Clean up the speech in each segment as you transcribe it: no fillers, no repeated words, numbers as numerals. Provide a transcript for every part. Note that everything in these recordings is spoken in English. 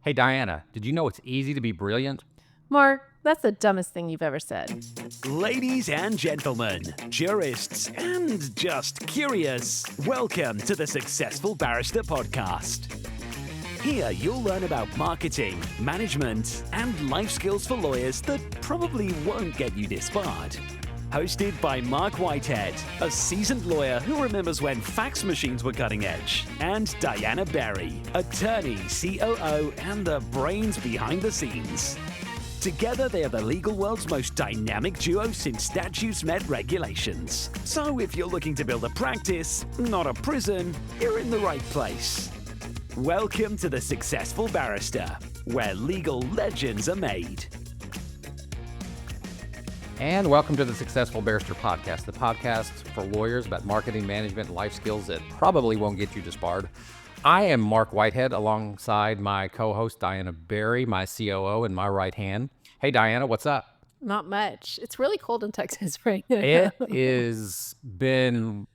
Hey, Diana, did you know it's easy to be brilliant? Marc, that's the dumbest thing you've ever said. Ladies and gentlemen, jurists and just curious, welcome to the Successful Barrister podcast. Here you'll learn about marketing, management, and life skills for lawyers that probably won't get you disbarred. Hosted by Marc Whitehead, a seasoned lawyer who remembers when fax machines were cutting edge, and Diana Berry, attorney, COO, and the brains behind the scenes. Together, they are the legal world's most dynamic duo since statutes met regulations. So if you're looking to build a practice, not a prison, you're in the right place. Welcome to the Successful Barrister, where legal legends are made. And welcome to the Successful Barrister podcast, the podcast for lawyers about marketing, management, and life skills that probably won't get you disbarred. I am Marc Whitehead alongside my co-host Diana Berry, my COO, and my right hand. Hey, Diana, what's up? Not much. It's really cold in Texas right now. It is been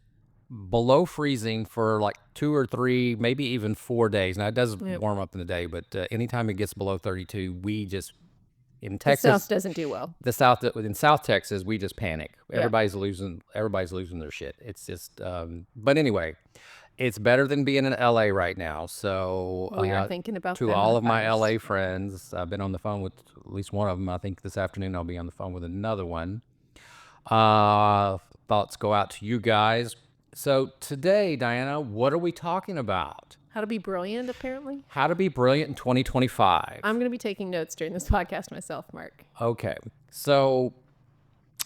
below freezing for like 2 or 3, maybe even 4 days. Now, it does warm up in the day, but anytime it gets below 32, we just, in Texas, the South doesn't do well. In South Texas, we just panic. Everybody's losing their shit. It's just, but anyway, it's better than being in LA right now. So we are thinking about to all of my LA friends. I've been on the phone with at least one of them. I think this afternoon I'll be on the phone with another one. Thoughts go out to you guys. So today, Diana, what are we talking about? How to be brilliant, apparently. How to be brilliant in 2025. I'm going to be taking notes during this podcast myself, Marc. Okay. So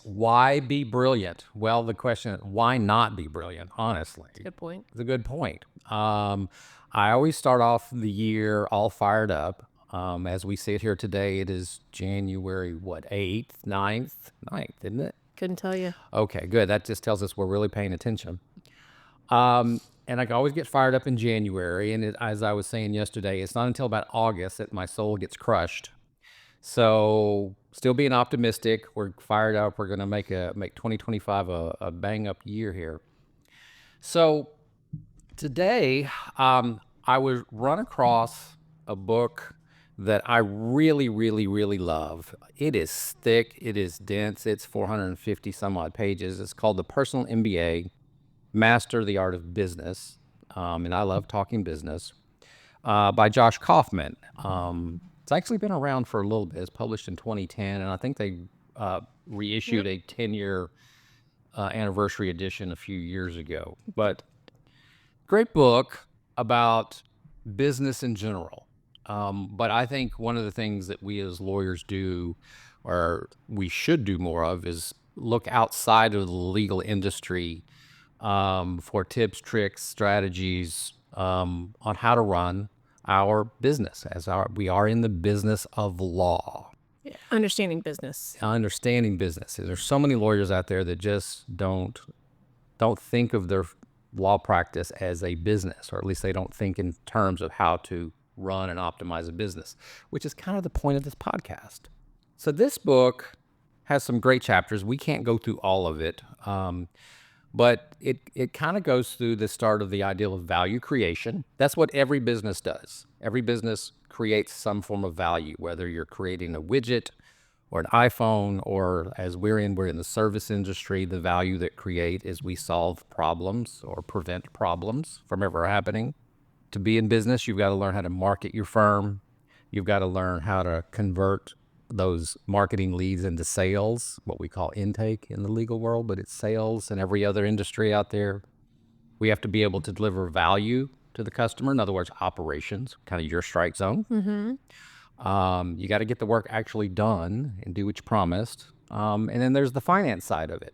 why be brilliant? Well, the question is, why not be brilliant, honestly? Good point. It's a good point. I always start off the year all fired up. As we sit here today, it is January, 8th, 9th, isn't it? Couldn't tell you. Okay, good. That just tells us we're really paying attention. And I always get fired up in January. And as I was saying yesterday, it's not until about August that my soul gets crushed. So still being optimistic, we're fired up. We're going to make 2025 a bang up year here. So today, I was run across a book that I really, really, really love. It is thick. It is dense. It's 450 some odd pages. It's called the Personal MBA, Master the Art of Business. And I love talking business, by Josh Kaufman. It's actually been around for a little bit. It's published in 2010, and I think they reissued a 10-year anniversary edition a few years ago. But great book about business in general. But I think one of the things that we as lawyers do, or we should do more of, is look outside of the legal industry for tips, tricks, strategies on how to run our business, we are in the business of law. Yeah. Understanding business. There's so many lawyers out there that just don't think of their law practice as a business, or at least they don't think in terms of how to run and optimize a business, which is kind of the point of this podcast. So this book has some great chapters. We can't go through all of it, but it kind of goes through the start of the ideal of value creation. That's what every business does. Every business creates some form of value, whether you're creating a widget or an iPhone, or as we're in the service industry, the value that create is we solve problems or prevent problems from ever happening. To be in business, you've got to learn how to market your firm. You've got to learn how to convert those marketing leads into sales, what we call intake in the legal world, but it's sales in every other industry out there. We have to be able to deliver value to the customer. In other words, operations, kind of your strike zone. Mm-hmm. You got to get the work actually done and do what you promised. And then there's the finance side of it.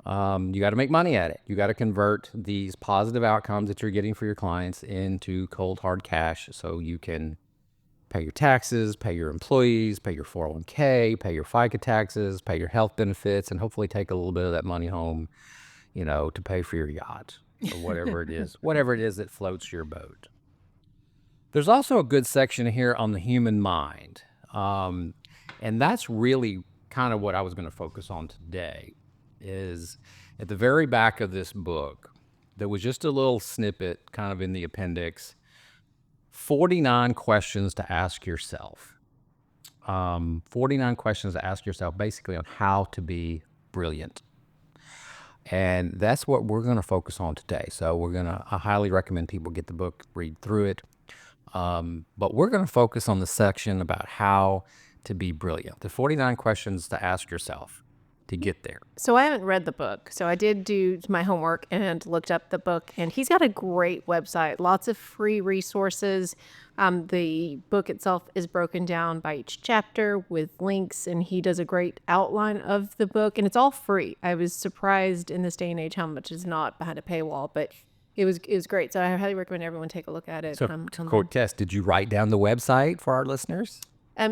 You got to make money at it. You got to convert these positive outcomes that you're getting for your clients into cold, hard cash so you can pay your taxes, pay your employees, pay your 401k, pay your FICA taxes, pay your health benefits, and hopefully take a little bit of that money home, to pay for your yacht or whatever it is that floats your boat. There's also a good section here on the human mind. And that's really kind of what I was going to focus on today. Is at the very back of this book, there was just a little snippet kind of in the appendix 49 questions to ask yourself. 49 questions to ask yourself basically on how to be brilliant. And that's what we're going to focus on today. So I highly recommend people get the book, read through it. But we're going to focus on the section about how to be brilliant. The 49 questions to ask yourself to get there. So I haven't read the book. So I did do my homework and looked up the book, and he's got a great website, lots of free resources. The book itself is broken down by each chapter with links, and he does a great outline of the book, and it's all free. I was surprised in this day and age how much is not behind a paywall, but it was great. So I highly recommend everyone take a look at it. So, Cortez, did you write down the website for our listeners?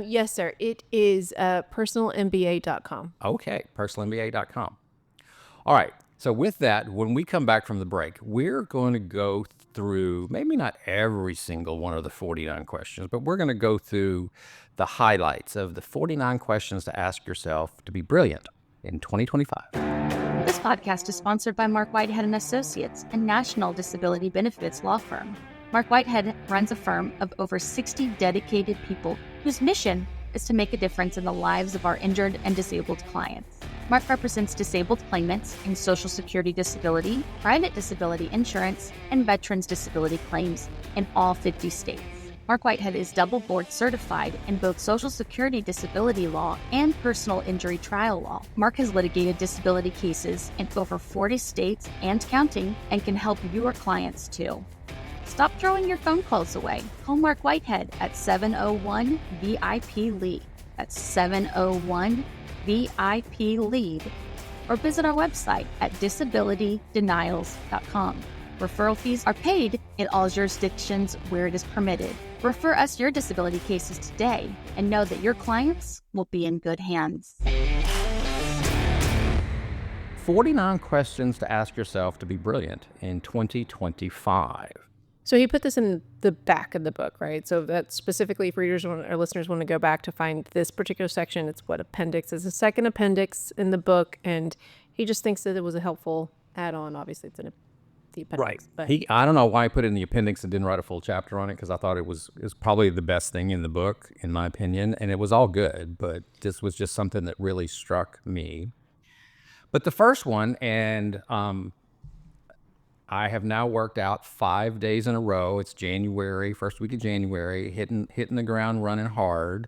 Yes, sir. It is personalmba.com. Okay, personalmba.com. All right. So with that, when we come back from the break, we're going to go through maybe not every single one of the 49 questions, but we're going to go through the highlights of the 49 questions to ask yourself to be brilliant in 2025. This podcast is sponsored by Marc Whitehead and Associates, a national disability benefits law firm. Marc Whitehead runs a firm of over 60 dedicated people whose mission is to make a difference in the lives of our injured and disabled clients. Marc represents disabled claimants in Social Security disability, private disability insurance, and veterans disability claims in all 50 states. Marc Whitehead is double board certified in both Social Security disability law and personal injury trial law. Marc has litigated disability cases in over 40 states and counting, and can help your clients too. Stop throwing your phone calls away. Call Marc Whitehead at 701-VIP-LEAD. That's 701-VIP-LEAD. Or visit our website at disabilitydenials.com. Referral fees are paid in all jurisdictions where it is permitted. Refer us your disability cases today and know that your clients will be in good hands. 49 questions to ask yourself to be brilliant in 2025. So he put this in the back of the book, right? So that's specifically for readers or listeners want to go back to find this particular section. It's what appendix is, a second appendix in the book, and he just thinks that it was a helpful add-on. Obviously, it's in the appendix. Right. But I don't know why I put it in the appendix and didn't write a full chapter on it, because I thought it was probably the best thing in the book, in my opinion, and it was all good, but this was just something that really struck me. But the first one, and I have now worked out 5 days in a row. It's January, first week of January, hitting the ground running hard.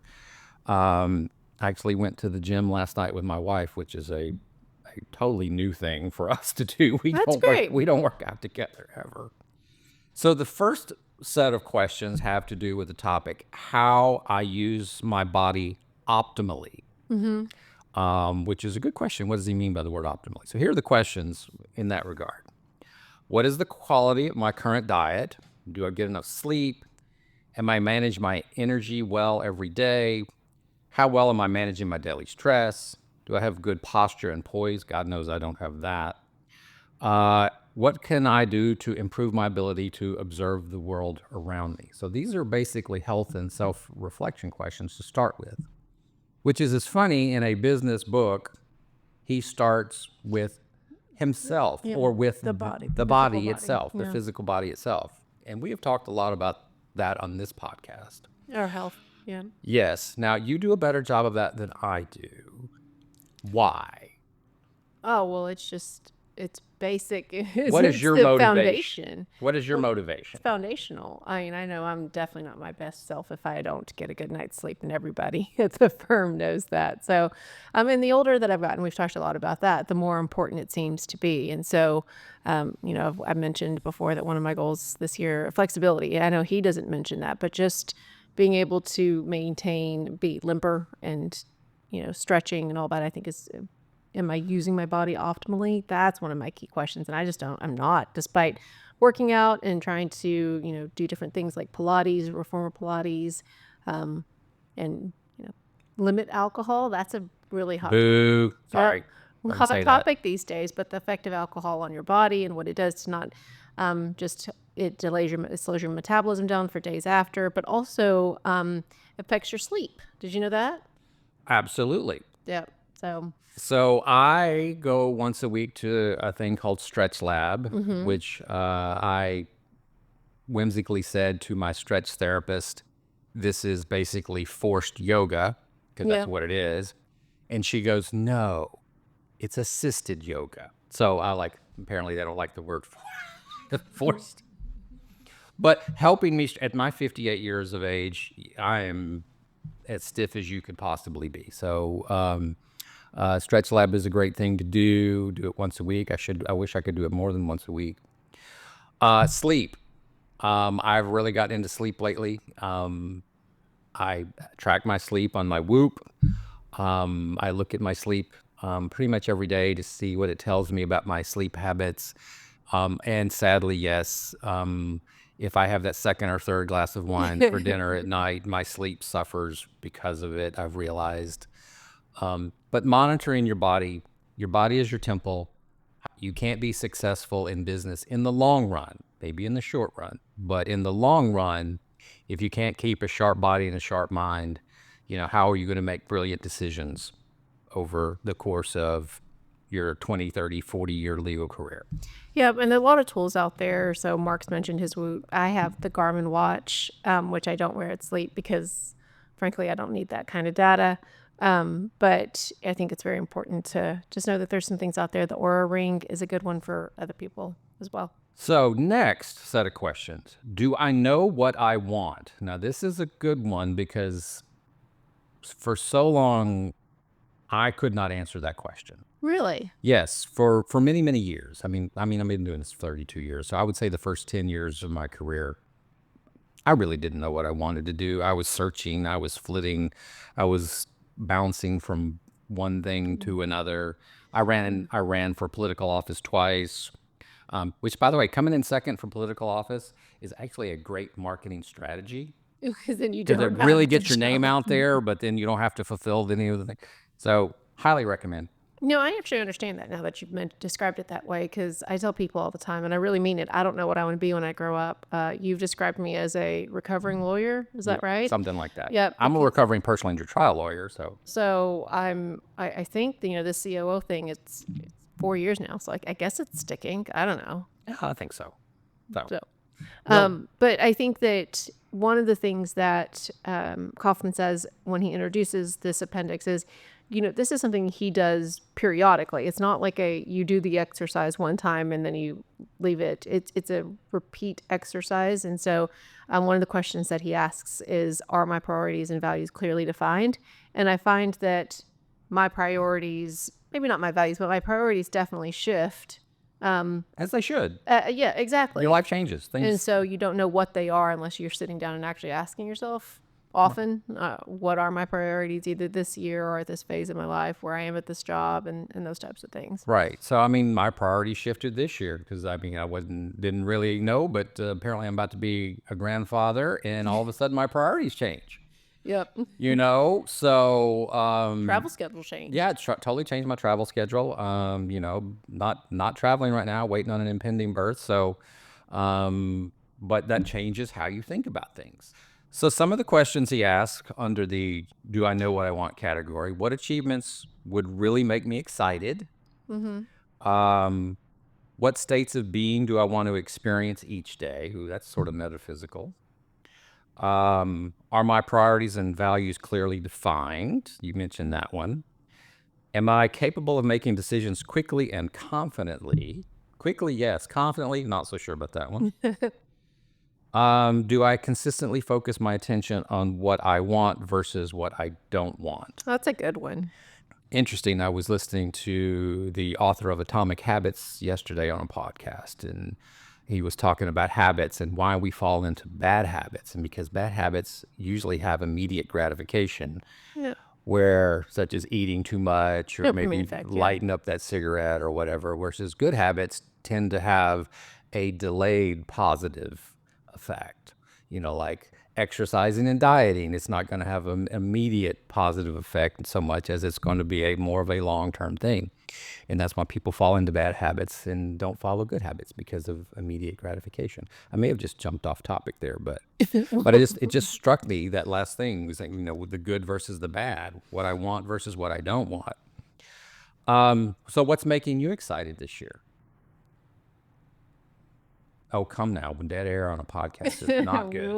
I actually went to the gym last night with my wife, which is a totally new thing for us to do. We don't work out together ever. So the first set of questions have to do with the topic, how I use my body optimally, which is a good question. What does he mean by the word optimally? So here are the questions in that regard. What is the quality of my current diet? Do I get enough sleep? Am I managing my energy well every day? How well am I managing my daily stress? Do I have good posture and poise? God knows I don't have that. What can I do to improve my ability to observe the world around me? So these are basically health and self-reflection questions to start with, which is funny. In a business book, he starts with himself, or with the body itself, the physical body itself. And we have talked a lot about that on this podcast. our health, yeah. Yes. Now, you do a better job of that than I do. Why? Oh, well, it's basic. What is your motivation? Foundation. What is your motivation? It's foundational. I mean, I know I'm definitely not my best self if I don't get a good night's sleep, and everybody at the firm knows that. So, and the older that I've gotten, we've talked a lot about that, the more important it seems to be. And so, I've mentioned before that one of my goals this year, flexibility. I know he doesn't mention that, but just being able to be limper and, stretching and all that, I think is, am I using my body optimally? That's one of my key questions. And I'm not, despite working out and trying to, do different things like Pilates, reformer Pilates, and, limit alcohol. That's a really hot Boo. Sorry. hot topic these days, but the effect of alcohol on your body and what it does to not it slows your metabolism down for days after, but also affects your sleep. Did you know that? Absolutely. Yeah. So I go once a week to a thing called Stretch Lab, which I whimsically said to my stretch therapist, this is basically forced yoga, because Yeah. that's what it is. And she goes, no, it's assisted yoga. So apparently they don't like the word forced. But helping me at my 58 years of age, I am as stiff as you could possibly be. So Stretch Lab is a great thing to do. Do it once a week. I wish I could do it more than once a week. Sleep. I've really gotten into sleep lately. I track my sleep on my Whoop. I look at my sleep pretty much every day to see what it tells me about my sleep habits. And sadly, yes, if I have that second or third glass of wine for dinner at night, my sleep suffers because of it, I've realized. But monitoring your body is your temple. You can't be successful in business in the long run, maybe in the short run, but in the long run, if you can't keep a sharp body and a sharp mind, how are you going to make brilliant decisions over the course of your 20, 30, 40-year legal career? Yeah, and a lot of tools out there. So Marc's mentioned his Whoop. I have the Garmin watch, which I don't wear at sleep because, frankly, I don't need that kind of data. But I think it's very important to just know that there's some things out there. The Aura Ring is a good one for other people as well. So next set of questions. Do I know what I want? Now, this is a good one because for so long, I could not answer that question. Really? Yes, for many, many years. I mean, I've been doing this 32 years. So I would say the first 10 years of my career, I really didn't know what I wanted to do. I was searching, I was flitting, I was bouncing from one thing to another. I ran for political office twice, which, by the way, coming in second for political office is actually a great marketing strategy. Because then you Because don't it really have to gets your name show. out there, but then you don't have to fulfill any of the things. So highly recommend. No, I actually understand that now that you've described it that way, because I tell people all the time, and I really mean it, I don't know what I want to be when I grow up. You've described me as a recovering lawyer. Is that right? Something like that. Yep. I'm a recovering personal injury trial lawyer, so. So I think, this COO thing, it's 4 years now. So I guess it's sticking. I don't know. Yeah, I think so. So, but I think that one of the things that Kaufman says when he introduces this appendix is, this is something he does periodically. It's not like you do the exercise one time and then you leave it. It's a repeat exercise. And so one of the questions that he asks is, are my priorities and values clearly defined? And I find that my priorities, maybe not my values, but my priorities definitely shift. As they should. Yeah, exactly. Your life changes. And so you don't know what they are unless you're sitting down and actually asking yourself often, what are my priorities either this year or at this phase of my life where I am at this job and those types of things. Right. So, my priorities shifted this year because, I didn't really know, but apparently I'm about to be a grandfather and all of a sudden my priorities change. Yep. So. Travel schedule change. Yeah, totally changed my travel schedule. Not traveling right now, waiting on an impending birth. So, but that changes how you think about things. So some of the questions he asked under the "Do I know what I want" category: what achievements would really make me excited? Mm-hmm. What states of being do I want to experience each day? Ooh, that's sort of metaphysical. Are my priorities and values clearly defined? You mentioned that one. Am I capable of making decisions quickly and confidently? Quickly, yes. Confidently, not so sure about that one. Do I consistently focus my attention on what I want versus what I don't want? That's a good one. Interesting. I was listening to the author of Atomic Habits yesterday on a podcast, and he was talking about habits and why we fall into bad habits. And because bad habits usually have immediate gratification, Yeah. where such as eating too much or Yep, maybe in fact, yeah. lighting up that cigarette or whatever, versus good habits tend to have a delayed positive effect. Like exercising and dieting, it's not going to have an immediate positive effect so much as it's going to be more of a long-term thing. And that's why people fall into bad habits and don't follow good habits, because of immediate gratification. I may have just jumped off topic there, but it just struck me, that last thing was like, with the good versus the bad, what I want versus what I don't want. So what's making you excited this year? Oh, come now. When dead air on a podcast is not good.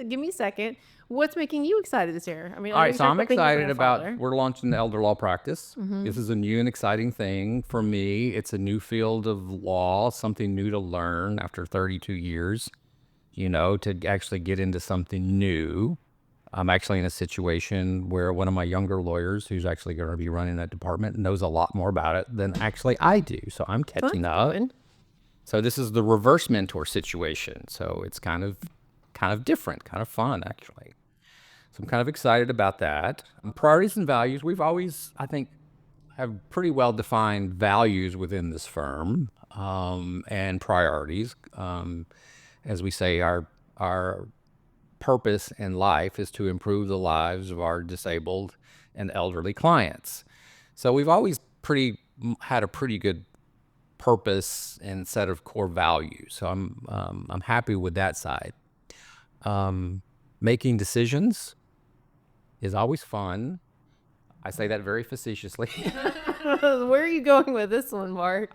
Give me a second. What's making you excited this year? I mean, All I know right, you so talked I'm about thinking excited about, father. we're launching the elder law practice. This is a new and exciting thing for me. It's a new field of law, something new to learn after 32 years, to actually get into something new. I'm actually in a situation where one of my younger lawyers, who's actually going to be running that department, knows a lot more about it than actually I do. So I'm catching up. Good. So this is the reverse mentor situation. So it's kind of different, kind of fun, actually. So I'm kind of excited about that. Priorities and values. We've always, I think, have pretty well defined values within this firm, and priorities. As we say, our purpose in life is to improve the lives of our disabled and elderly clients. So we've always had a pretty good purpose and set of core values. So I'm happy with that side. Making decisions is always fun. I say that very facetiously. Where are you going with this one, Mark?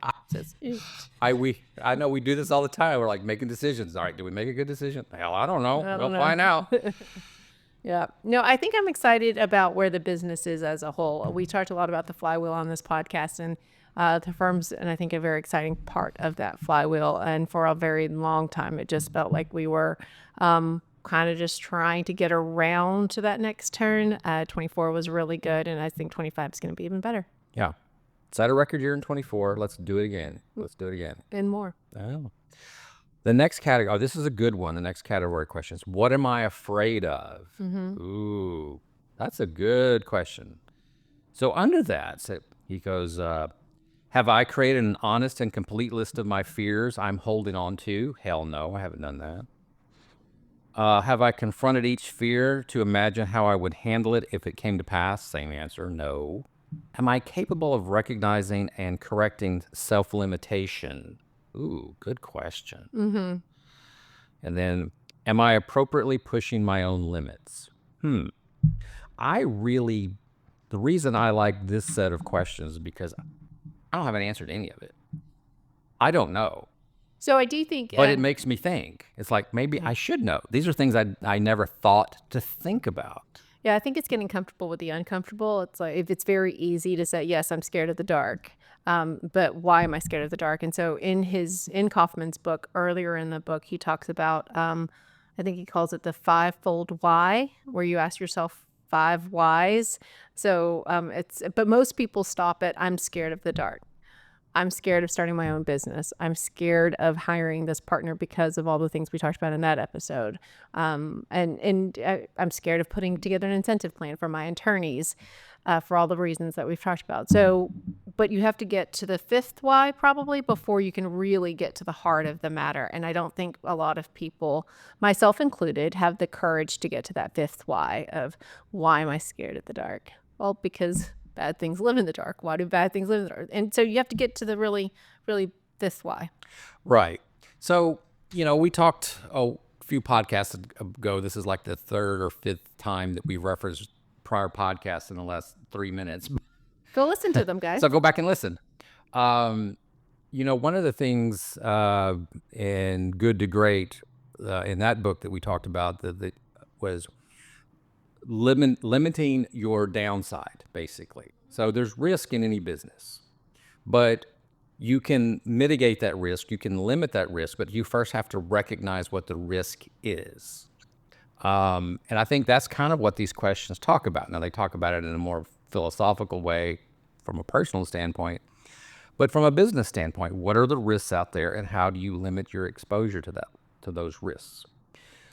I know we do this all the time. We're like making decisions. All right, do we make a good decision? Hell, I don't know. We'll find out. Yeah. No, I think I'm excited about where the business is as a whole. We talked a lot about the flywheel on this podcast, and the firm's, and I think, a very exciting part of that flywheel. And for a very long time, it just felt like we were kind of just trying to get around to that next turn. 24 was really good, and I think 25 is going to be even better. Yeah. Set a record year in 24. Let's do it again. And more. Oh. The next category, this is a good one. The next category question is, what am I afraid of? Ooh, that's a good question. So under that, he goes, have I created an honest and complete list of my fears I'm holding on to? Hell no, I haven't done that. Have I confronted each fear to imagine how I would handle it if it came to pass? Same answer, no. Am I capable of recognizing and correcting self-limitation? Ooh, good question. And then, am I appropriately pushing my own limits? The reason I like this set of questions is because I don't have an answer to any of it. I don't know. So I do think... But it makes me think. It's like, maybe I should know. These are things I never thought to think about. Yeah, I think it's getting comfortable with the uncomfortable. It's like, if it's very easy to say, yes, I'm scared of the dark. But why am I scared of the dark? And so in Kaufman's book, earlier in the book, he talks about, I think he calls it the fivefold why, where you ask yourself 5 whys. So but most people stop at, I'm scared of the dark. I'm scared of starting my own business. I'm scared of hiring this partner because of all the things we talked about in that episode. And I'm scared of putting together an incentive plan for my attorneys for all the reasons that we've talked about. So, but you have to get to the 5th why probably before you can really get to the heart of the matter. And I don't think a lot of people, myself included, have the courage to get to that 5th why of, why am I scared of the dark? Well, because bad things live in the dark. Why do bad things live in the dark? And so you have to get to the really, really 5th why. Right. So, we talked a few podcasts ago. This is like the 3rd or 5th time that we referenced prior podcasts in the last 3 minutes. Go listen to them, guys. So go back and listen. One of the things in Good to Great, in that book that we talked about, that was limiting your downside, basically. So there's risk in any business, but you can mitigate that risk. You can limit that risk, but you first have to recognize what the risk is. And I think that's kind of what these questions talk about. Now, they talk about it in a more philosophical way from a personal standpoint, but from a business standpoint, what are the risks out there and how do you limit your exposure to those risks?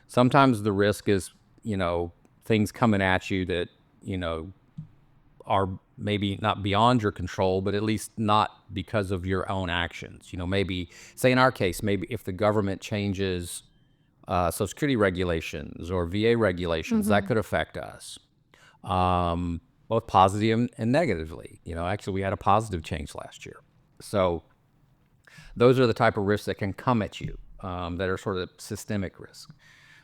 Sometimes the risk is, things coming at you that, are maybe not beyond your control, but at least not because of your own actions. Maybe, say in our case, maybe if the government changes Social Security regulations or VA regulations, that could affect us, both positive and negatively. Actually, we had a positive change last year. So those are the type of risks that can come at you, that are sort of systemic risk.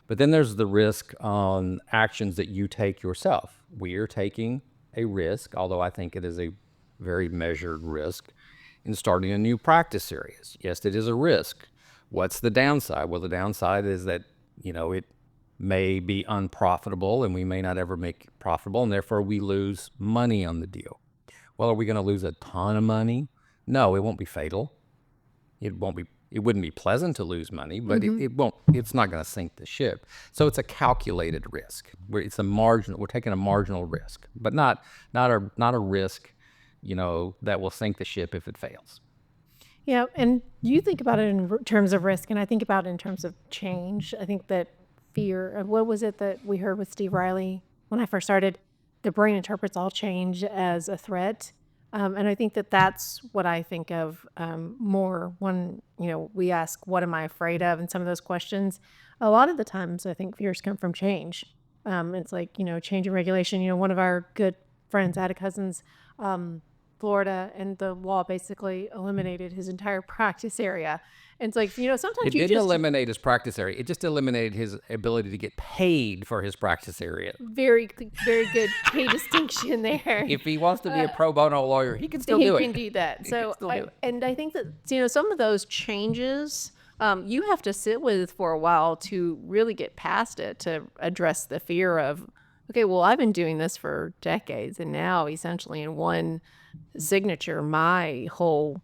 But then there's the risk on actions that you take yourself. We are taking a risk, although I think it is a very measured risk, in starting a new practice area. Yes, it is a risk. What's the downside? Well, the downside is that, it may be unprofitable and we may not ever make it profitable, and therefore we lose money on the deal. Well, are we going to lose a ton of money? No, it won't be fatal. It wouldn't be pleasant to lose money, but it's not going to sink the ship. So it's a calculated risk. We're taking a marginal risk, but not a risk, that will sink the ship if it fails. Yeah, and you think about it in terms of risk, and I think about it in terms of change. I think that fear, what was it that we heard with Steve Riley when I first started? The brain interprets all change as a threat. And I think that that's what I think of more when, we ask, what am I afraid of? And some of those questions, a lot of the times I think fears come from change. It's like, change in regulation. One of our good friends, I had a cousin's Florida, and the law basically eliminated his entire practice area. And it's like, sometimes it didn't eliminate his practice area. It just eliminated his ability to get paid for his practice area. Very, very good key distinction there. If he wants to be a pro bono lawyer, he can still do it. He can do that. So, I think that, some of those changes, you have to sit with for a while to really get past it, to address the fear of, okay, well, I've been doing this for decades, and now essentially in one signature, my whole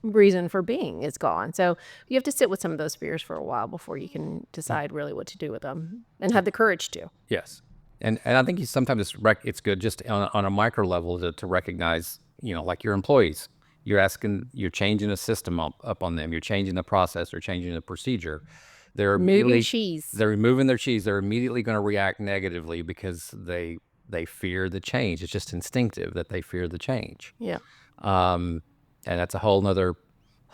reason for being is gone. So you have to sit with some of those fears for a while before you can decide really what to do with them and have the courage to. Yes. And I think sometimes it's good just on a micro level to recognize, like your employees, you're changing a system up on them. You're changing the process or changing the procedure. They're moving cheese. They're removing their cheese. They're immediately going to react negatively because they fear the change. It's just instinctive that they fear the change. Yeah. And that's a whole nother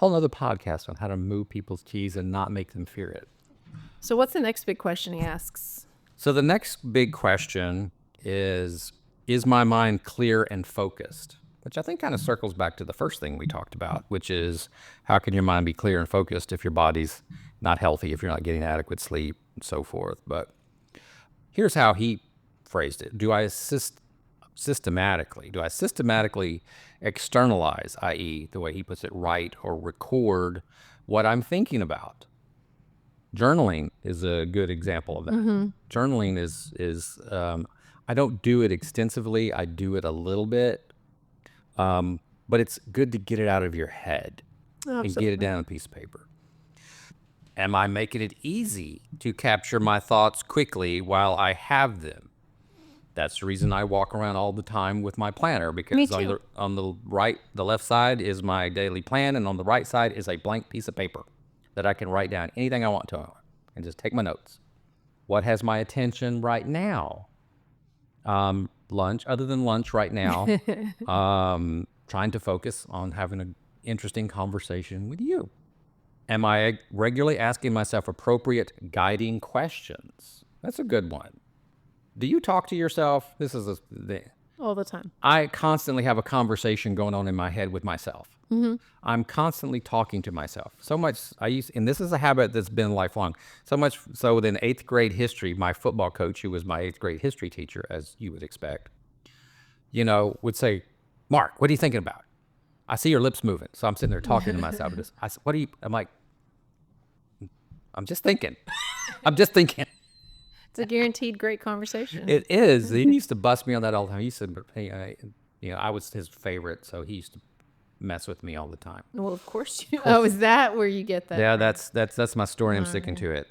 podcast on how to move people's cheese and not make them fear it. So what's the next big question he asks? So the next big question is my mind clear and focused? Which I think kind of circles back to the first thing we talked about, which is how can your mind be clear and focused if your body's not healthy, if you're not getting adequate sleep, and so forth. But here's how he phrased it. Do I systematically externalize, i.e., the way he puts it, write or record what I'm thinking about? Journaling is a good example of that. Mm-hmm. Journaling is I don't do it extensively. I do it a little bit, but it's good to get it out of your head. Absolutely. And get it down on a piece of paper. Am I making it easy to capture my thoughts quickly while I have them? That's the reason I walk around all the time with my planner, because on the left side is my daily plan, and on the right side is a blank piece of paper that I can write down anything I want to and just take my notes. What has my attention right now? Lunch, other than lunch right now, trying to focus on having an interesting conversation with you. Am I regularly asking myself appropriate guiding questions? That's a good one. Do you talk to yourself? This is all the time. I constantly have a conversation going on in my head with myself. Mm-hmm. I'm constantly talking to myself. So much and this is a habit that's been lifelong. So much so that in 8th grade history, my football coach, who was my 8th grade history teacher, as you would expect, would say, "Marc, what are you thinking about? I see your lips moving." So I'm sitting there talking to myself. I'm like, I'm just thinking. It's a guaranteed great conversation. It is. He used to bust me on that all the time. He said, I was his favorite, so he used to mess with me all the time. Well, of course. Oh, is that where you get that? Yeah, that's my story. I'm sticking to it.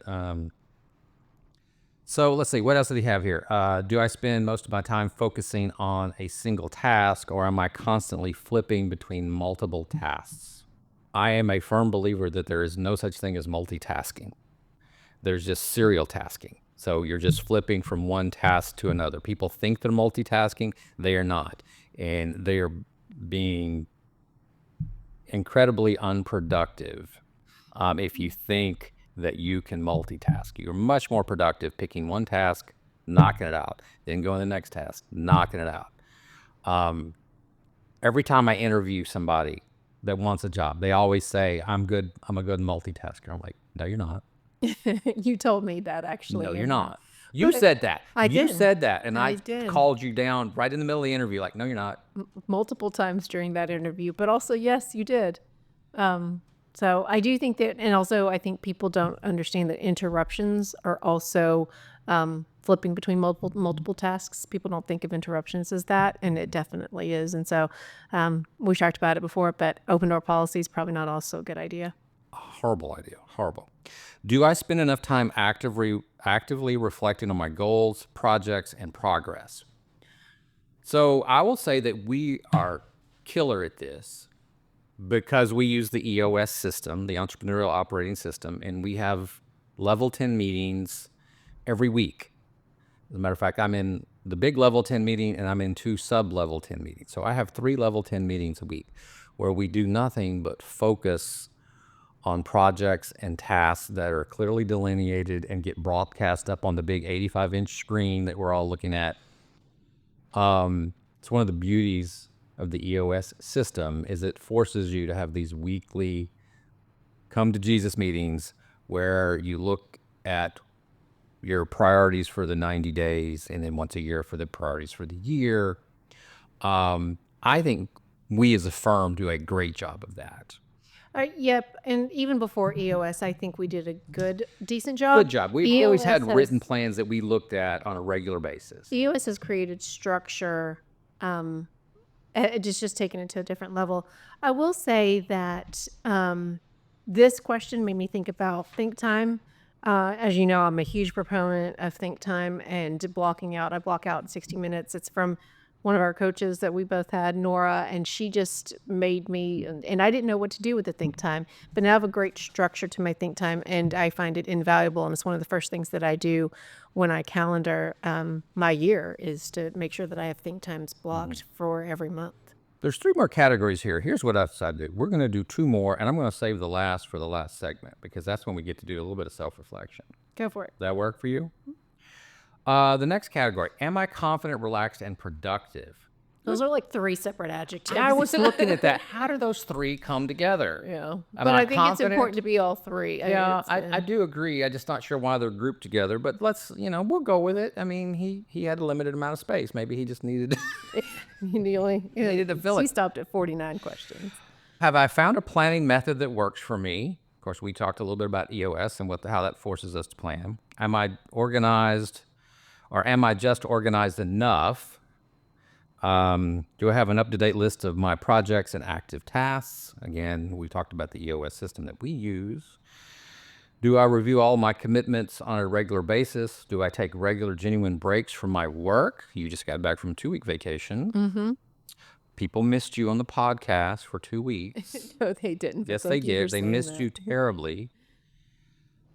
So let's see. What else did he have here? Do I spend most of my time focusing on a single task, or am I constantly flipping between multiple tasks? I am a firm believer that there is no such thing as multitasking. There's just serial tasking. So you're just flipping from one task to another. People think they're multitasking. They are not. And they are being incredibly unproductive if you think that you can multitask. You're much more productive picking one task, knocking it out, then going to the next task, knocking it out. Every time I interview somebody that wants a job, they always say, I'm a good multitasker. I'm like, no, you're not. You told me that, actually. No, you're not. You said that. You said that, and I did. Called you down right in the middle of the interview, like, no, you're not. Multiple times during that interview, but also, yes, you did. So I do think that, and also I think people don't understand that interruptions are also flipping between multiple tasks. People don't think of interruptions as that, and it definitely is. And so we talked about it before, but open door policy is probably not also a good idea. Horrible idea. Horrible. Do I spend enough time actively reflecting on my goals, projects, and progress? So I will say that we are killer at this because we use the EOS system, the Entrepreneurial Operating System, and we have level 10 meetings every week. As a matter of fact, I'm in the big level 10 meeting and I'm in 2 sub-level 10 meetings. So I have 3 level 10 meetings a week where we do nothing but focus on projects and tasks that are clearly delineated and get broadcast up on the big 85-inch screen that we're all looking at. It's one of the beauties of the EOS system is it forces you to have these weekly come to Jesus meetings where you look at your priorities for the 90 days and then once a year for the priorities for the year. I think we as a firm do a great job of that. Yep. And even before EOS, I think we did a decent job. Good job. We've always had EOS written plans that we looked at on a regular basis. EOS has created structure. It's just taken it to a different level. I will say that this question made me think about think time. As you know, I'm a huge proponent of think time and blocking out. I block out 60 minutes. It's from one of our coaches that we both had, Nora, and she just made me, and I didn't know what to do with the think time, but now I have a great structure to my think time, and I find it invaluable. And it's one of the first things that I do when I calendar my year is to make sure that I have think times blocked for every month. There's 3 more categories here. Here's what I've decided to do. We're going to do 2 more, and I'm going to save the last for the last segment because that's when we get to do a little bit of self-reflection. Go for it. Does that work for you? The next category, am I confident, relaxed, and productive? Those are like 3 separate adjectives. I was looking at that. How do those 3 come together? Yeah. Am But I I think confident? it's important to be all 3. Yeah, I do agree. I'm just not sure why they're grouped together, but let's, we'll go with it. I mean, he had a limited amount of space. Maybe he just needed needed to fill He it. stopped at 49 questions. Have I found a planning method that works for me? Of course, we talked a little bit about EOS and how that forces us to plan. Am I organized, or am I just organized enough? Do I have an up-to-date list of my projects and active tasks? Again, we talked about the EOS system that we use. Do I review all my commitments on a regular basis? Do I take regular, genuine breaks from my work? You just got back from a 2-week vacation. Mm-hmm. People missed you on the podcast for 2 weeks. No, they didn't. Yes, Thank they you for did. They saying missed that. you terribly.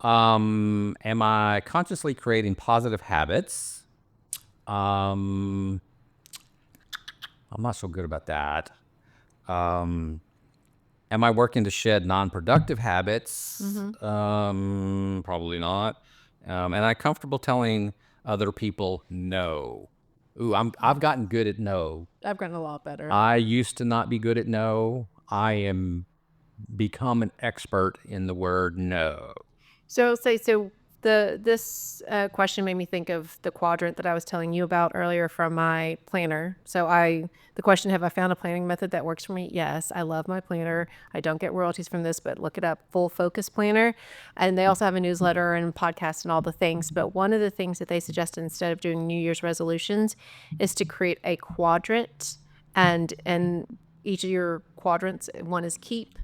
Am I consciously creating positive habits? I'm not so good about that. Am I working to shed non-productive habits? Probably not. Am I comfortable telling other people no? Ooh, I've gotten good at no. I've gotten a lot better. I used to not be good at no. I am become an expert in the word no. So this question made me think of the quadrant that I was telling you about earlier from my planner. So the question, have I found a planning method that works for me? Yes, I love my planner. I don't get royalties from this, but look it up, Full Focus Planner. And they also have a newsletter and podcast and all the things. But one of the things that they suggested instead of doing New Year's resolutions is to create a quadrant, and each of your quadrants, one is keep,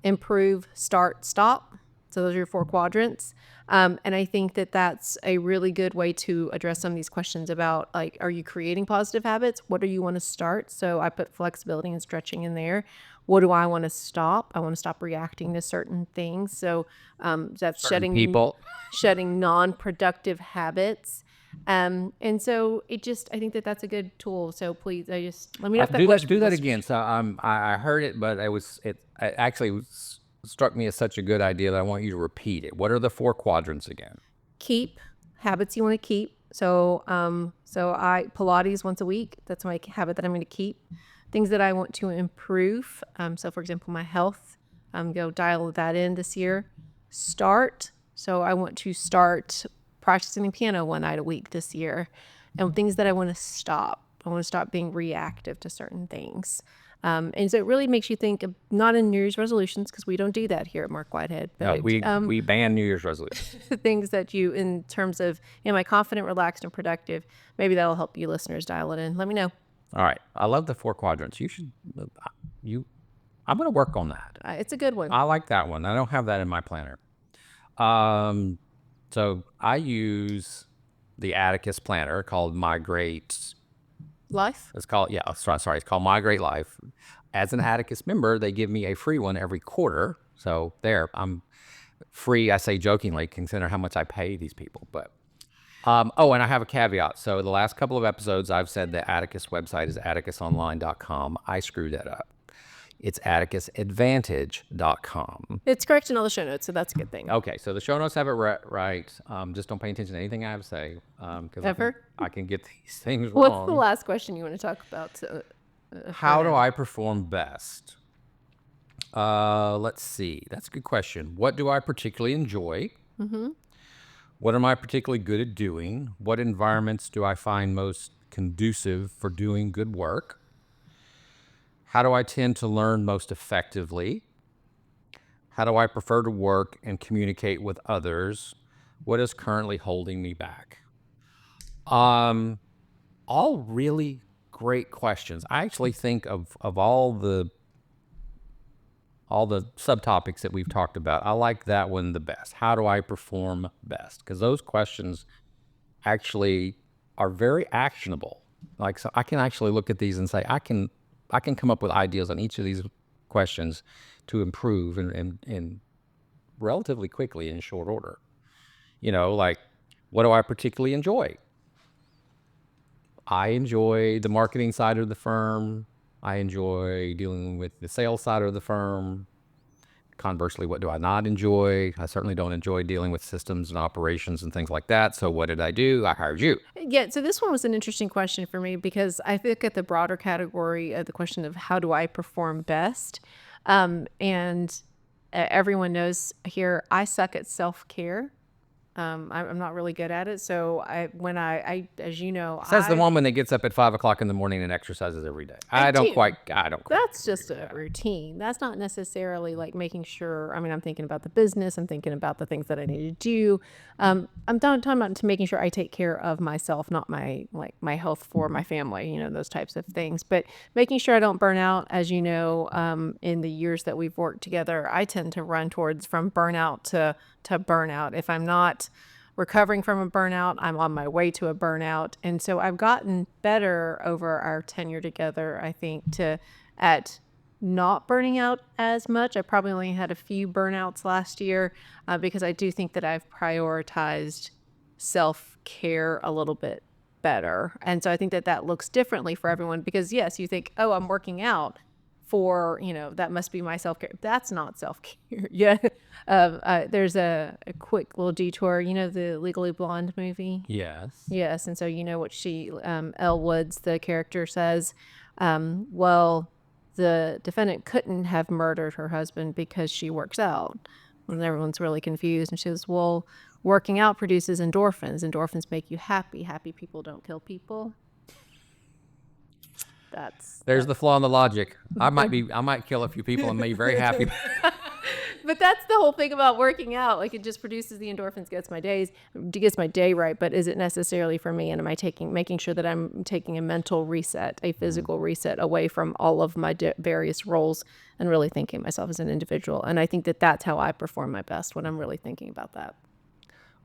improve, start, stop. So those are your 4 quadrants. And I think that that's a really good way to address some of these questions about, like, are you creating positive habits? What do you want to start? So I put flexibility and stretching in there. What do I want to stop? I want to stop reacting to certain things. So that's shedding non-productive habits. And so I think that that's a good tool. So please, let me know if that question. Do that again. So I heard it, but it actually struck me as such a good idea that I want you to repeat it. What are the 4 quadrants again? Keep habits you want to keep. So I Pilates once a week. That's my habit that I'm going to keep. Things that I want to improve. So for example, my health. Go dial that in this year. Start. So I want to start practicing piano 1 night a week this year. And things that I want to stop. I want to stop being reactive to certain things. And so it really makes you think of, not in New Year's resolutions, because we don't do that here at Marc Whitehead, but we ban New Year's resolutions. things that you, in terms of, am I confident, relaxed, and productive? Maybe that'll help you listeners dial it in. Let me know. All right. I love the 4 quadrants. I'm going to work on that. It's a good one. I like that one. I don't have that in my planner. So I use the Atticus planner called My Great Life? It's called, it's called My Great Life. As an Atticus member, they give me a free one every quarter. So there, I'm free, I say jokingly, consider how much I pay these people. But and I have a caveat. So the last couple of episodes, I've said the Atticus website is atticusonline.com. I screwed that up. It's atticusadvantage.com. It's correct in all the show notes, so that's a good thing. Okay, so the show notes have it right. Just don't pay attention to anything I have to say. Because I can get these things wrong. What's the last question you want to talk about? How do I perform best? Let's see. That's a good question. What do I particularly enjoy? Mm-hmm. What am I particularly good at doing? What environments do I find most conducive for doing good work? How do I tend to learn most effectively? How do I prefer to work and communicate with others? What is currently holding me back? All really great questions. I actually think of all the subtopics that we've talked about, I like that one the best. How do I perform best? Because those questions actually are very actionable. Like, so I can actually look at these and say, I can come up with ideas on each of these questions to improve and relatively quickly in short order. Like, what do I particularly enjoy? I enjoy the marketing side of the firm. I enjoy dealing with the sales side of the firm. Conversely, what do I not enjoy? I certainly don't enjoy dealing with systems and operations and things like that. So what did I do? I hired you. Yeah, so this one was an interesting question for me because I think at the broader category of the question of how do I perform best? And everyone knows here, I suck at self-care. I'm not really good at it. So as you know, Says the woman that gets up at 5 o'clock in the morning and exercises every day. I don't quite. That's just a routine. That's not necessarily like making sure. I mean, I'm thinking about the business. I'm thinking about the things that I need to do. I'm talking about making sure I take care of myself, not my health for my family. Those types of things. But making sure I don't burn out. As you know, in the years that we've worked together, I tend to run towards from burnout to burnout. If I'm not recovering from a burnout, I'm on my way to a burnout. And so I've gotten better over our tenure together, I think, at not burning out as much. I probably only had a few burnouts last year because I do think that I've prioritized self-care a little bit better. And so I think that looks differently for everyone because, yes, you think, oh, I'm working out for, that must be my self-care. That's not self-care. Yeah. There's a quick little detour, the Legally Blonde movie. Yes. And so what Elle Woods, the character, says, well, the defendant couldn't have murdered her husband because she works out. And everyone's really confused. And she says, well, working out produces endorphins. Endorphins make you happy. Happy people don't kill people. There's the flaw in the logic. I might kill a few people and be very happy. But that's the whole thing about working out. Like, it just produces the endorphins, gets my day right. But is it necessarily for me? And am I making sure that I'm taking a mental reset, a physical reset away from all of my various roles and really thinking of myself as an individual? And I think that that's how I perform my best when I'm really thinking about that.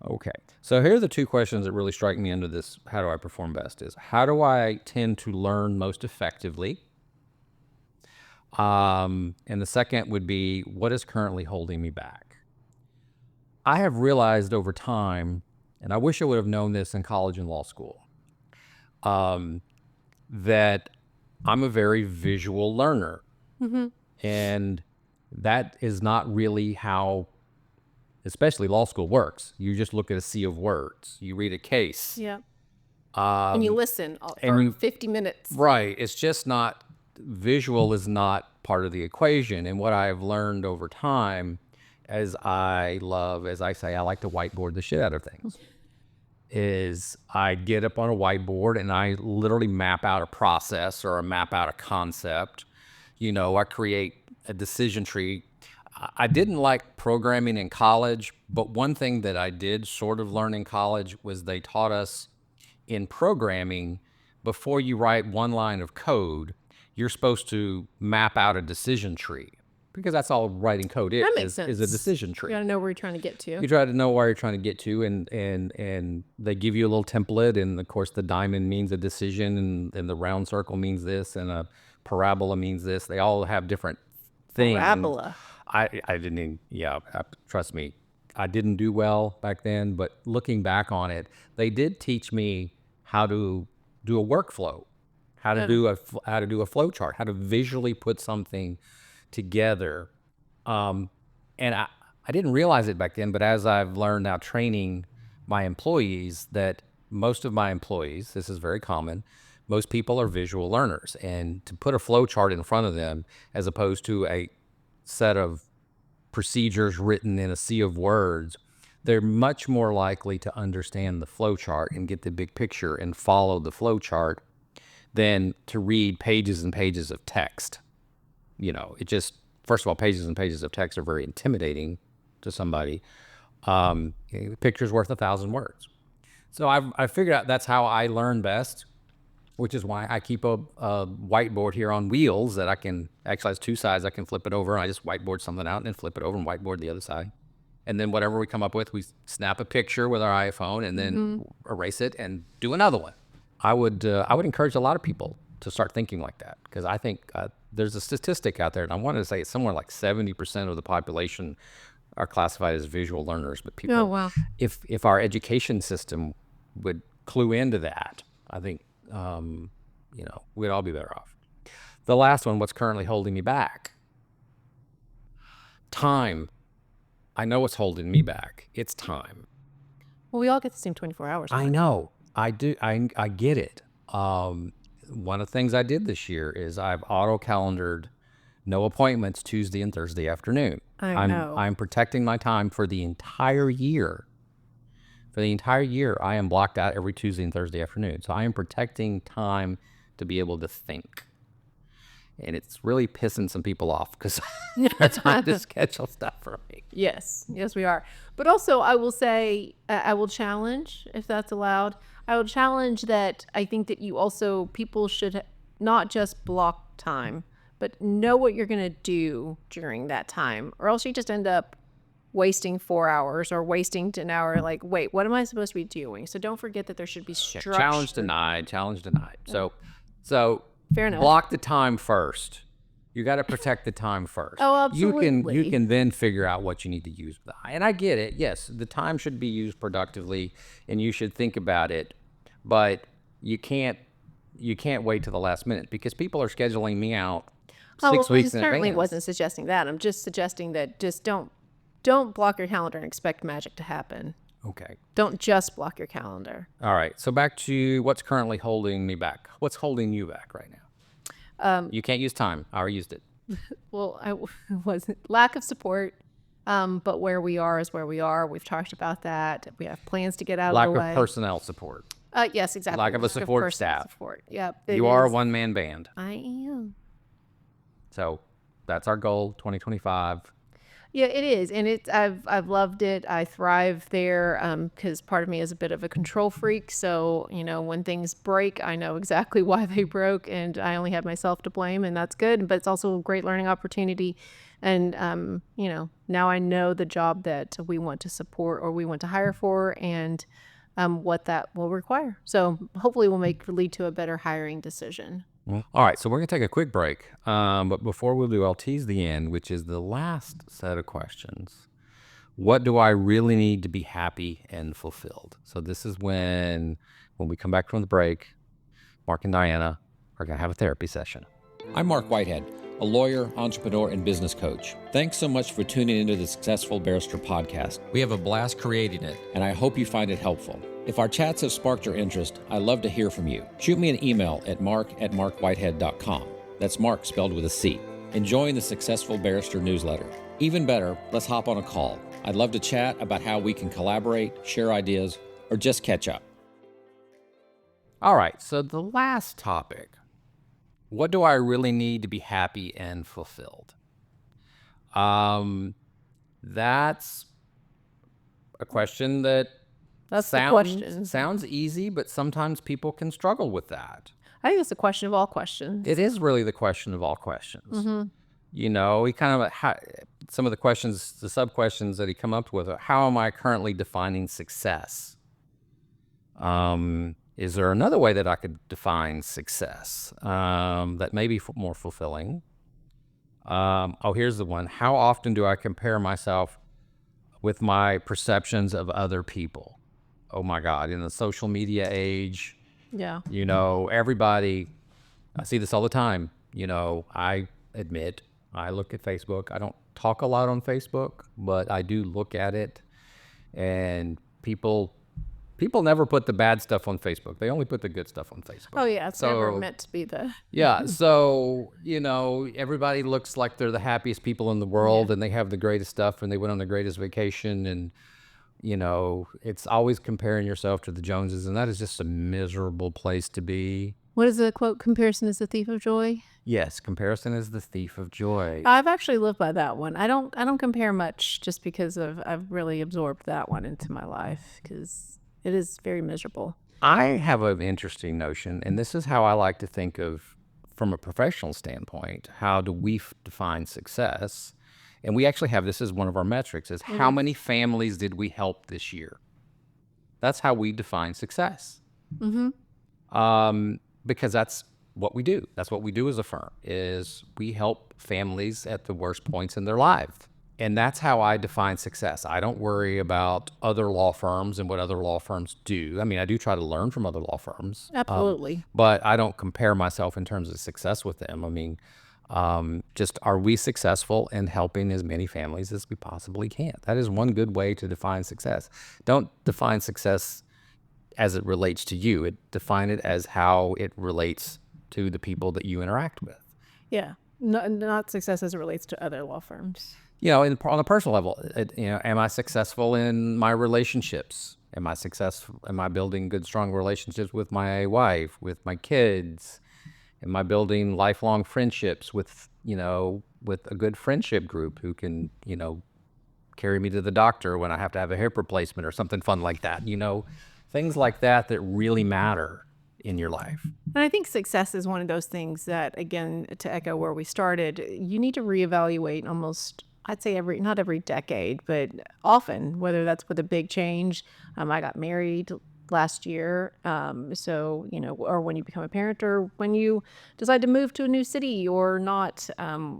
Okay. So here are the two questions that really strike me under this, how do I perform best, is how do I tend to learn most effectively? And the second would be, what is currently holding me back? I have realized over time, and I wish I would have known this in college and law school, that I'm a very visual learner. Mm-hmm. And that is not really how, especially law school, works. You just look at a sea of words. You read a case. Yeah. And you listen for 50 minutes. Right. It's just not, visual is not part of the equation. And what I've learned over time, as I say, I like to whiteboard the shit out of things, is I get up on a whiteboard and I literally map out a process or map out a concept. I create a decision tree. I didn't like programming in college, but one thing that I did sort of learn in college was they taught us in programming, before you write one line of code, you're supposed to map out a decision tree, because that's all writing code That makes is a sense. decision tree. You gotta know where you're trying to get to. You try to know where you're trying to get to, and they give you a little template, and of course the diamond means a decision, and the round circle means this, and a parabola means this. They all have different things. Parabola. I didn't even, trust me, I didn't do well back then, but looking back on it, they did teach me how to do a workflow, how to do a flow chart, how to visually put something together. And I didn't realize it back then, but as I've learned now training my employees, that most of my employees, this is very common, most people are visual learners, and to put a flow chart in front of them as opposed to a set of procedures written in a sea of words, they're much more likely to understand the flow chart and get the big picture and follow the flow chart than to read pages and pages of text. It just, first of all, pages and pages of text are very intimidating to somebody. A picture's worth 1,000 words. So I figured out that's how I learn best, which is why I keep a whiteboard here on wheels that I can, actually has two sides. I can flip it over, and I just whiteboard something out and then flip it over and whiteboard the other side. And then whatever we come up with, we snap a picture with our iPhone and then erase it and do another one. I would encourage a lot of people to start thinking like that, because I think there's a statistic out there, and I wanted to say it's somewhere like 70% of the population are classified as visual learners. But people, Oh, wow. if our education system would clue into that, I think we'd all be better off. The last one, what's currently holding me back? Time. I know what's holding me back. It's time. Well, we all get the same 24 hours. I know. I do. I get it. One of the things I did this year is I've auto-calendared no appointments Tuesday and Thursday afternoon. I know. I'm protecting my time for the entire year. For the entire year, I am blocked out every Tuesday and Thursday afternoon. So I am protecting time to be able to think. And it's really pissing some people off, because they're trying to schedule stuff for me. Yes, we are. But also, I will say, I will challenge, if that's allowed, I will challenge that I think that people should not just block time, but know what you're going to do during that time, or else you just end up wasting 4 hours or wasting an hour. Like, wait, what am I supposed to be doing? So don't forget that there should be structure. Challenge denied. So Fair enough. block the time first. You got to protect the time first. Oh, absolutely. You can then figure out what you need to use. And I get it. Yes, the time should be used productively, and you should think about it. But you can't wait till the last minute, because people are scheduling me out 6 weeks in advance. I certainly wasn't suggesting that. I'm just suggesting that just don't block your calendar and expect magic to happen. Okay. Don't just block your calendar. All right. So back to what's currently holding me back. What's holding you back right now? You can't use time. I already used it. Well, I wasn't. Lack of support. But where we are is where we are. We've talked about that. We have plans to get out Lack of the of way. personnel support. Yes, exactly. Lack of a support personnel staff. Support. Yep. You are a one-man band. I am. So that's our goal, 2025. Yeah, it is, and I've loved it. I thrive there because part of me is a bit of a control freak. So when things break, I know exactly why they broke, and I only have myself to blame, and that's good. But it's also a great learning opportunity, and now I know the job that we want to support or we want to hire for, and what that will require. So hopefully, will lead to a better hiring decision. All right, so we're going to take a quick break. But before we do, I'll tease the end, which is the last set of questions. What do I really need to be happy and fulfilled? So this is when we come back from the break, Marc and Diana are going to have a therapy session. I'm Marc Whitehead, a lawyer, entrepreneur, and business coach. Thanks so much for tuning into the Successful Barrister podcast. We have a blast creating it, and I hope you find it helpful. If our chats have sparked your interest, I'd love to hear from you. Shoot me an email at marc@marcwhitehead.com. That's Marc spelled with a C. Enjoying the Successful Barrister newsletter. Even better, let's hop on a call. I'd love to chat about how we can collaborate, share ideas, or just catch up. All right, so the last topic What do I really need to be happy and fulfilled? That's a question that That's the question. sounds easy, but sometimes people can struggle with that. I think it's a question of all questions. It is really the question of all questions. Mm-hmm. You know, he kind of some of the questions, the sub questions that he come up with are, how am I currently defining success? Is there another way that I could define success that may be more fulfilling? Here's the one. How often do I compare myself with my perceptions of other people? Oh my God, in the social media age, Yeah. you know, everybody, I see this all the time. You know, I admit I look at Facebook. I don't talk a lot on Facebook, but I do look at it. And people never put the bad stuff on Facebook. They only put the good stuff on Facebook. Oh yeah, it's never meant to be the. Yeah. So, you know, everybody looks like they're the happiest people in the world and they have the greatest stuff and they went on the greatest vacation. And, you know, it's always comparing yourself to the Joneses. And that is just a miserable place to be. What is the quote? Comparison is the thief of joy. Yes, comparison is the thief of joy. I've actually lived by that one. I don't compare much just because I've really absorbed that one into my life because it is very miserable. I have an interesting notion, and this is how I like to think of, from a professional standpoint, how do we define success? And we actually have this as one of our metrics, is how many families did we help this year? That's how we define success. Because that's what we do. That's what we do as a firm, is we help families at the worst points in their life. And that's how I define success. I don't worry about other law firms and what other law firms do. I mean, I do try to learn from other law firms. Absolutely. But I don't compare myself in terms of success with them. I mean, just are we successful in helping as many families as we possibly can? That is one good way to define success. Don't define success as it relates to you. Define it as how it relates to the people that you interact with. Yeah. Not success as it relates to other law firms. You know, on a personal level, you know, am I successful in my relationships? Am I successful? Am I building good, strong relationships with my wife, with my kids? Am I building lifelong friendships with, you know, with a good friendship group who can, you know, carry me to the doctor when I have to have a hip replacement or something fun like that? You know, things like that that really matter in your life. And I think success is one of those things that, again, to echo where we started, you need to reevaluate almost, I'd say not every decade, but often, whether that's with a big change. I got married last year. So, you know, or when you become a parent or when you decide to move to a new city or not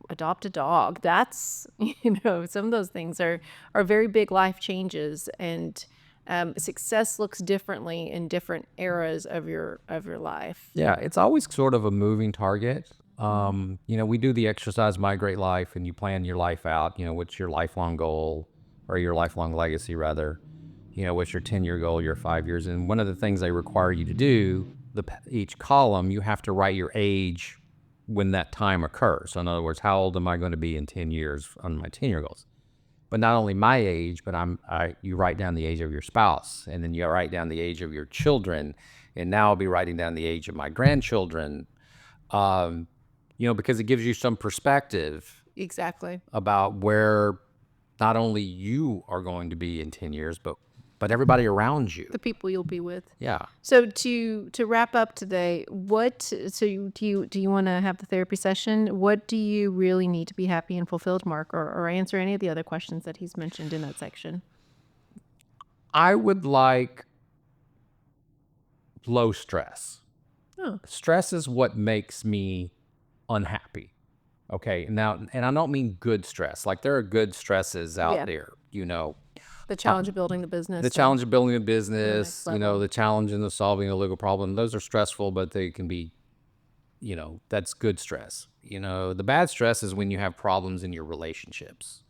adopt a dog, that's, you know, some of those things are very big life changes. And success looks differently in different eras of your life. Yeah, it's always sort of a moving target. You know, we do the exercise Migrate Life, and you plan your life out. You know, what's your lifelong goal, or your lifelong legacy, rather. You know, what's your 10-year goal, your 5 years. And one of the things they require you to do, each column, you have to write your age when that time occurs. So in other words, how old am I going to be in 10 years on my 10-year goals? But not only my age, but you write down the age of your spouse, and then you write down the age of your children, and now I'll be writing down the age of my grandchildren, you know, because it gives you some perspective Exactly. about where not only you are going to be in 10 years, but everybody around you. The people you'll be with. Yeah. So to wrap up today, do you want to have the therapy session? What do you really need to be happy and fulfilled, Marc, or answer any of the other questions that he's mentioned in that section? I would like low stress. Oh. Stress is what makes me unhappy. Okay. Now, and I don't mean good stress. Like there are good stresses out there, you know. The challenge of building the business. The challenge of building a business, next you know, level. the challenge in solving a legal problem. Those are stressful, but they can be, you know, that's good stress. You know, the bad stress is when you have problems in your relationships.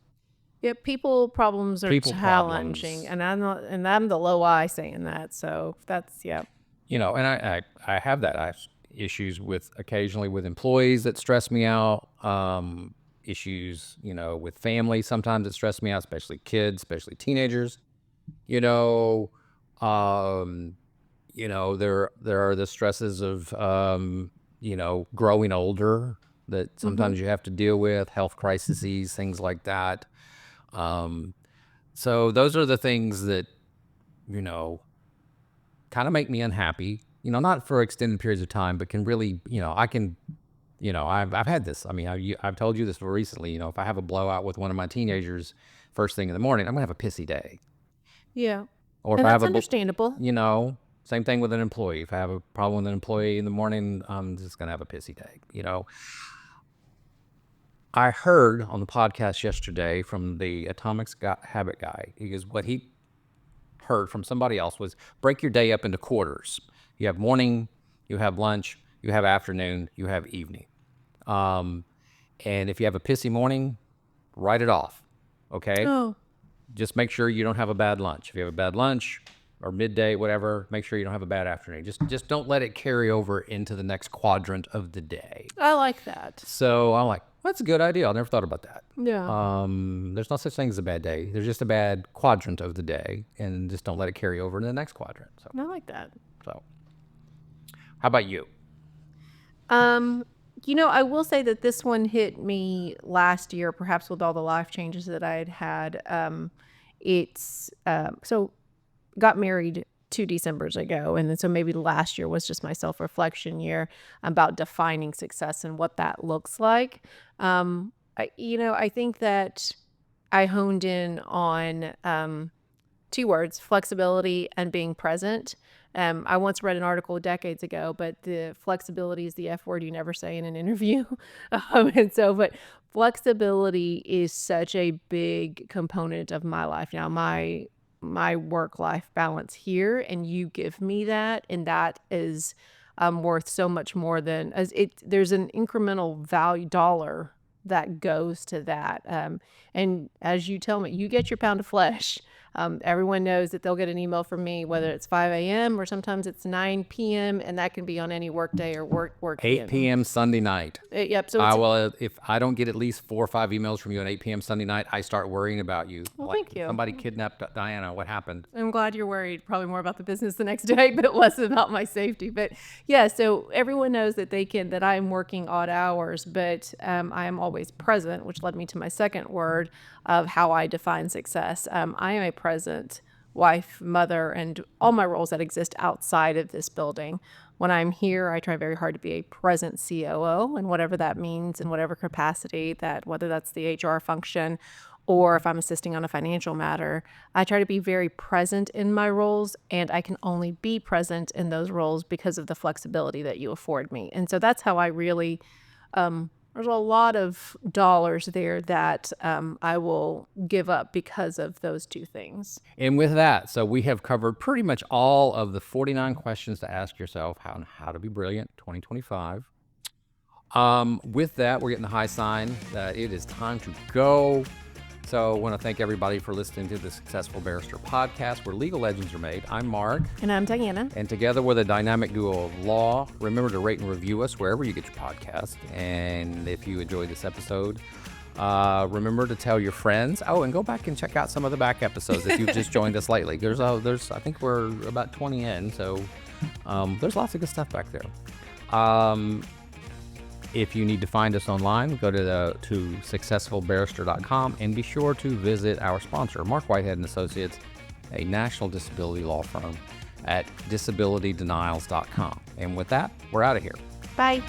Yeah, people problems are People challenging, problems. and I'm the low I saying that. So that's You know, and I have that. I have issues occasionally with employees that stress me out. Issues, you know, with family sometimes that stress me out, especially kids, especially teenagers. You know, there are the stresses of growing older that sometimes you have to deal with, health crises, things like that. So those are the things that, kind of make me unhappy, not for extended periods of time, but can really, I've had this. I mean, I've told you this recently, if I have a blowout with one of my teenagers first thing in the morning, I'm gonna have a pissy day. Yeah. Or if And I that's have understandable. same thing with an employee. If I have a problem with an employee in the morning, I'm just gonna have a pissy day. I heard on the podcast yesterday from the Habit guy, because what he heard from somebody else was break your day up into quarters. You have morning, you have lunch, you have afternoon, you have evening. And if you have a pissy morning, write it off. Okay? Oh, Just make sure you don't have a bad lunch. If you have a bad lunch or midday, whatever, make sure you don't have a bad afternoon. Just don't let it carry over into the next quadrant of the day. I like that. So I'm like, that's a good idea. I never thought about that. Yeah. There's no such thing as a bad day. There's just a bad quadrant of the day, and just don't let it carry over into the next quadrant. I like that. So how about you? I will say that this one hit me last year, perhaps with all the life changes that I had had. So got married 2 Decembers ago. And then so maybe last year was just my self-reflection year about defining success and what that looks like. I think that I honed in on 2 words, flexibility and being present. I once read an article decades ago, but the flexibility is the F word you never say in an interview. But flexibility is such a big component of my life now. My work-life balance here, and you give me that, and that is worth so much more than there's an incremental value dollar that goes to that. And as you tell me, you get your pound of flesh. Everyone knows that they'll get an email from me, whether it's 5 a.m. or sometimes it's 9 p.m. and that can be on any work day or work 8 p.m. Sunday night. Yep. So I will, if I don't get at least 4 or 5 emails from you at 8 p.m. Sunday night, I start worrying about you. Well, thank you. Somebody kidnapped Diana. What happened? I'm glad you're worried, probably more about the business the next day, but less about my safety. But yeah, so everyone knows that that I am working odd hours, but I am always present, which led me to my second word of how I define success. I am a present wife, mother, and all my roles that exist outside of this building. When I'm here, I try very hard to be a present COO, and whatever that means in whatever capacity, that whether that's the HR function or if I'm assisting on a financial matter, I try to be very present in my roles, and I can only be present in those roles because of the flexibility that you afford me. And so that's how I really, there's a lot of dollars there that I will give up because of those 2 things. And with that, so we have covered pretty much all of the 49 questions to ask yourself how to be brilliant 2025. With that, we're getting the high sign that it is time to go. So I want to thank everybody for listening to the Successful Barrister podcast, where legal legends are made. I'm Marc. And I'm Diana. And together we're the dynamic duo of law. Remember to rate and review us wherever you get your podcast. And if you enjoyed this episode, remember to tell your friends. Oh, and go back and check out some of the back episodes if you've just joined us lately. There's I think we're about 20 in, so there's lots of good stuff back there. If you need to find us online, go to successfulbarrister.com and be sure to visit our sponsor, Marc Whitehead & Associates, a national disability law firm, at disabilitydenials.com. And with that, we're out of here. Bye.